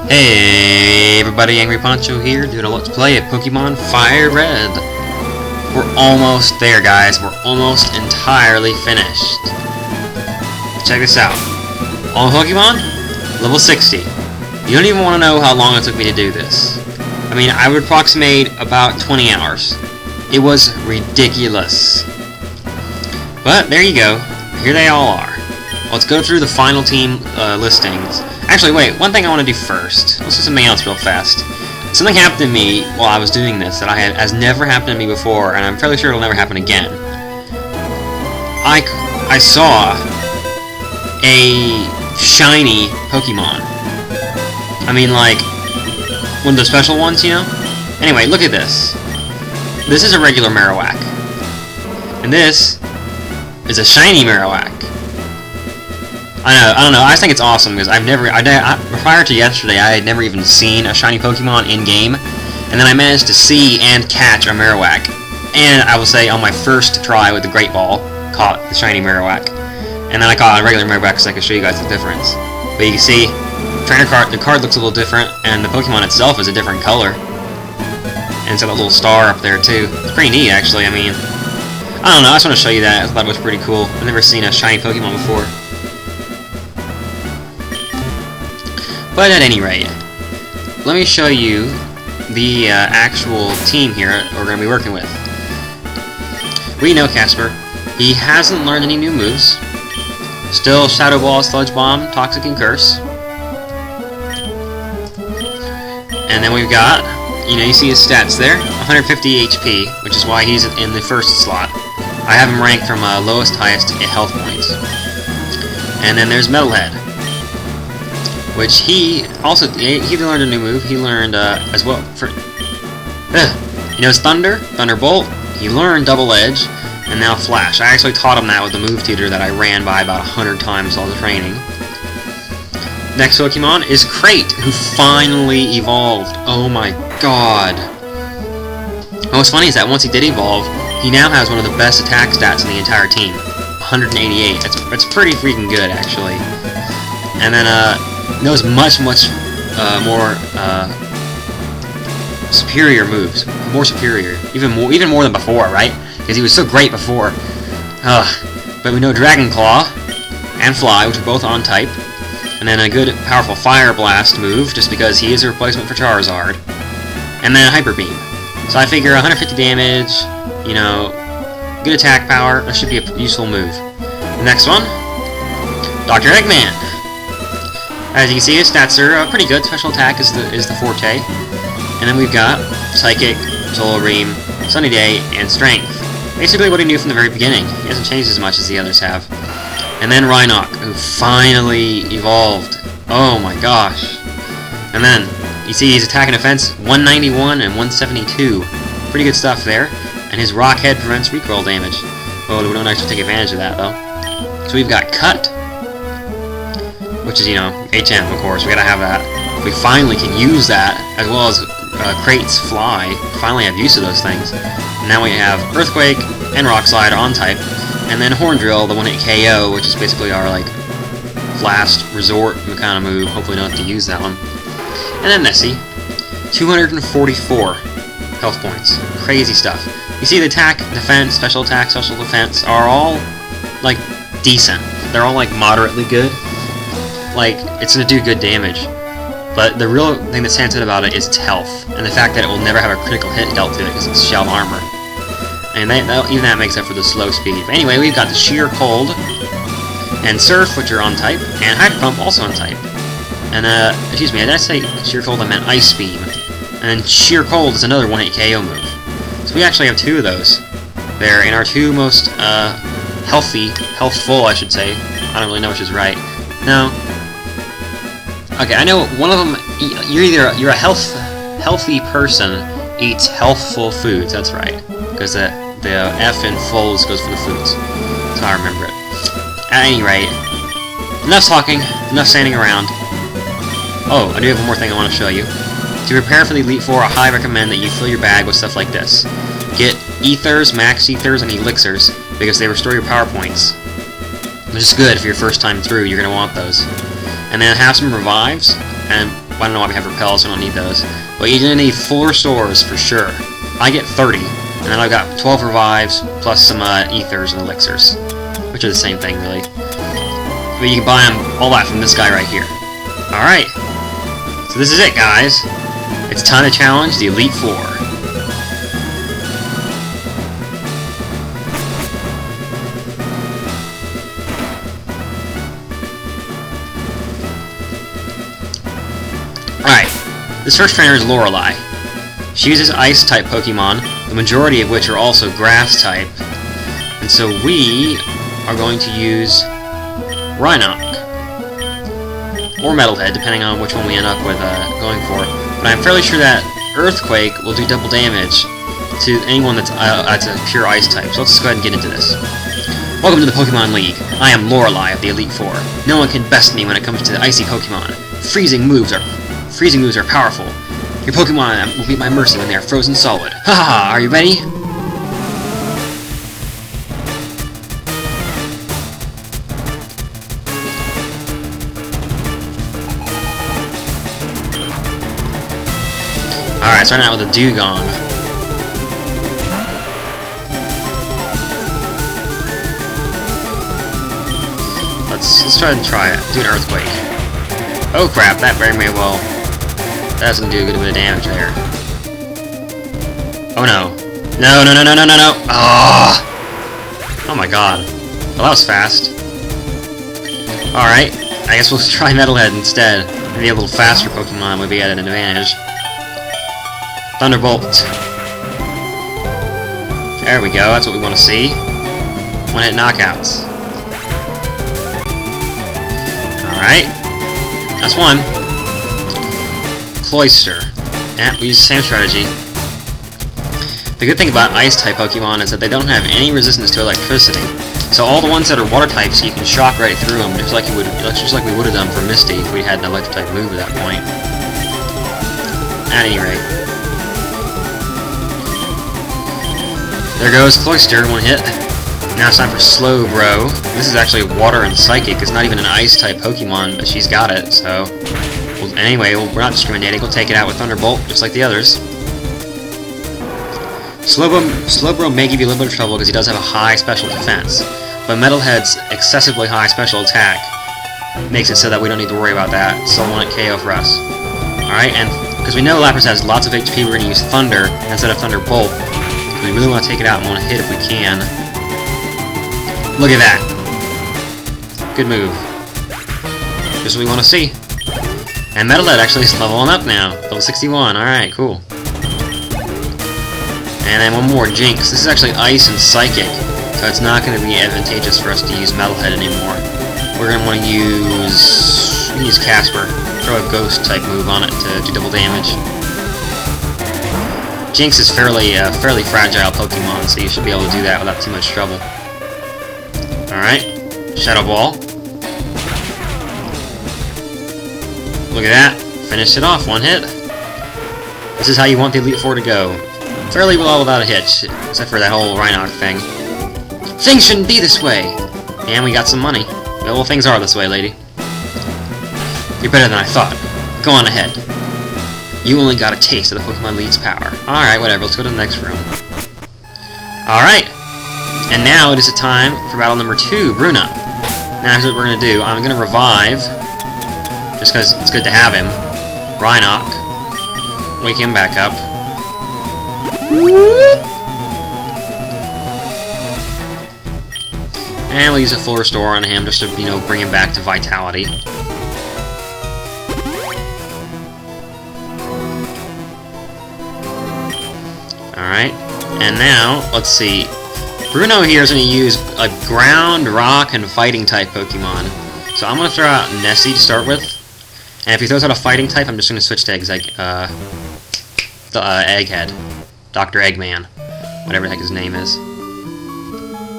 Hey everybody, angryponcho here, doing a Let's Play of Pokemon Firered. We're almost there, guys. We're almost entirely finished. Check this out. All Pokemon, level 60. You don't even want to know how long it took me to do this. I mean, I would approximate about 20 hours. It was ridiculous. But there you go. Here they all are. Let's go through the final team listings. Actually, wait, one thing I want to do first. Let's do something else real fast. Something happened to me while I was doing this that has never happened to me before, and I'm fairly sure it'll never happen again. I saw a shiny Pokemon. I mean, like, one of the special ones, you know? Anyway, look at this. This is a regular Marowak. And this is a shiny Marowak. I don't know. I just think it's awesome because prior to yesterday, I had never even seen a shiny Pokemon in game, and then I managed to see and catch a Marowak. And I will say, on my first try with the Great Ball, caught the shiny Marowak, and then I caught a regular Marowak so I can show you guys the difference. But you can see, the card looks a little different, and the Pokemon itself is a different color. And it's got a little star up there too. It's pretty neat, actually. I mean, I don't know. I just want to show you that. I thought it was pretty cool. I've never seen a shiny Pokemon before. But at any rate, let me show you the actual team here we're going to be working with. We know Casper. He hasn't learned any new moves. Still Shadow Ball, Sludge Bomb, Toxic, and Curse. And then we've got, you see his stats there, 150 HP, which is why he's in the first slot. I have him ranked from lowest to highest to get health points. And then there's Metalhead, which he learned a new move. He learned as well it's Thunder, Thunderbolt. He learned Double Edge, and now Flash. I actually taught him that with the move tutor that I ran by about 100 times all the training. Next Pokemon is Crate, who finally evolved. Oh my god! And what's funny is that once he did evolve, he now has one of the best attack stats in the entire team, 188. That's pretty freaking good, actually. And then knows much more superior moves. More superior. Even more than before, right? Because he was so great before. But we know Dragon Claw and Fly, which are both on type. And then a good, powerful Fire Blast move, just because he is a replacement for Charizard. And then a Hyper Beam. So I figure 150 damage, good attack power, that should be a useful move. The next one, Dr. Eggman. As you can see, his stats are pretty good. Special attack is the forte. And then we've got Psychic, Solar Beam, Sunny Day, and Strength. Basically what he knew from the very beginning. He hasn't changed as much as the others have. And then Rhynoc, who finally evolved. Oh my gosh. And then, you see his attack and defense, 191 and 172. Pretty good stuff there. And his Rock Head prevents recoil damage. Well, we don't actually take advantage of that, though. So we've got Cut, which is, HM, of course. We gotta have that. We finally can use that, as well as Crate's Fly. Finally have use of those things. And now we have Earthquake and Rock Slide on type. And then Horn Drill, the one-hit KO, which is basically our, last resort kind of move. Hopefully don't have to use that one. And then Nessie, 244 health points. Crazy stuff. You see the attack, defense, special defense are all, decent. They're all, moderately good. It's gonna do good damage. But the real thing that stands out about it is its health, and the fact that it will never have a critical hit dealt to it because it's shell armor. And even that makes up for the slow speed. But anyway, we've got the Sheer Cold, and Surf, which are on type, and Hydro Pump, also on type. And, excuse me, did I say Sheer Cold? I meant Ice Beam. And Sheer Cold is another one-hit KO move. So we actually have two of those there in our two most, healthful, I should say. I don't really know which is right. No. Okay, I know one of them, you're a healthy person eats healthful foods, that's right. Because the F in fulls goes for the foods. That's how I remember it. At any rate, enough talking, enough standing around. Oh, I do have one more thing I want to show you. To prepare for the Elite Four, I highly recommend that you fill your bag with stuff like this. Get Ethers, Max Ethers, and Elixirs, because they restore your power points. Which is good if you're first time through, you're going to want those. And then have some revives, and I don't know why we have repels, so I don't need those. But you're gonna need 4 restores for sure. I get 30, and then I've got 12 revives, plus some ethers and elixirs, which are the same thing, really. But you can buy them all that from this guy right here. Alright, so this is it, guys. It's time to challenge the Elite Four. Alright, this first trainer is Lorelei. She uses Ice-type Pokemon, the majority of which are also Grass-type. And so we are going to use Rhynoc, or Metalhead, depending on which one we end up with going for. But I'm fairly sure that Earthquake will do double damage to anyone that's a pure Ice-type. So let's just go ahead and get into this. Welcome to the Pokemon League. I am Lorelei of the Elite Four. No one can best me when it comes to the icy Pokemon. Freezing moves are powerful. Your Pokemon will be at my mercy when they are frozen solid. Haha, are you ready? Alright, starting out with a Dugong. Let's try it. Do an Earthquake. Oh crap, that very may well. That doesn't do a good bit of damage there. Oh no. No. Oh my god. Well, that was fast. Alright, I guess we'll try Metalhead instead. Maybe a little faster Pokemon would be at an advantage. Thunderbolt. There we go, that's what we want to see. One-hit knockouts. Alright. That's one. Cloyster. Yeah, we use the same strategy. The good thing about Ice-type Pokemon is that they don't have any resistance to electricity. So all the ones that are Water types, you can shock right through them, just like we would have done for Misty if we had an Electric-type move at that point. At any rate. There goes Cloyster, one hit. Now it's time for Slowbro. This is actually Water and Psychic. It's not even an Ice-type Pokemon, but she's got it, so... Well, anyway, we're not discriminating. We'll take it out with Thunderbolt, just like the others. Slowbro may give you a little bit of trouble because he does have a high special defense, but Metalhead's excessively high special attack makes it so that we don't need to worry about that. So 1-hit KO for us. Alright, and because we know Lapras has lots of HP, we're going to use Thunder instead of Thunderbolt. We really want to take it out and want to hit if we can. Look at that! Good move. Just what we want to see. And Metalhead actually is leveling up now. Level 61, alright, cool. And then one more, Jinx. This is actually Ice and Psychic, so it's not going to be advantageous for us to use Metalhead anymore. We're going to want to use Casper. Throw a Ghost-type move on it to do double damage. Jinx is fairly fragile Pokemon, so you should be able to do that without too much trouble. Alright, Shadow Ball. Look at that. Finished it off, one hit. This is how you want the Elite Four to go. Fairly well without a hitch, except for that whole Rhynoc thing. Things shouldn't be this way! And we got some money. Well, things are this way, lady. You're better than I thought. Go on ahead. You only got a taste of the Pokemon League's power. Alright, whatever, let's go to the next room. Alright! And now it is a time for battle number 2, Bruna. Now here's what we're going to do. I'm going to revive, just because it's good to have him. Rhynoc. Wake him back up. And we'll use a full restore on him just to, bring him back to vitality. Alright, and now, let's see. Bruno here is going to use a Ground, Rock, and Fighting type Pokemon. So I'm going to throw out Nessie to start with. And if he throws out a Fighting type, I'm just going to switch to Egghead. Dr. Eggman. Whatever the heck his name is.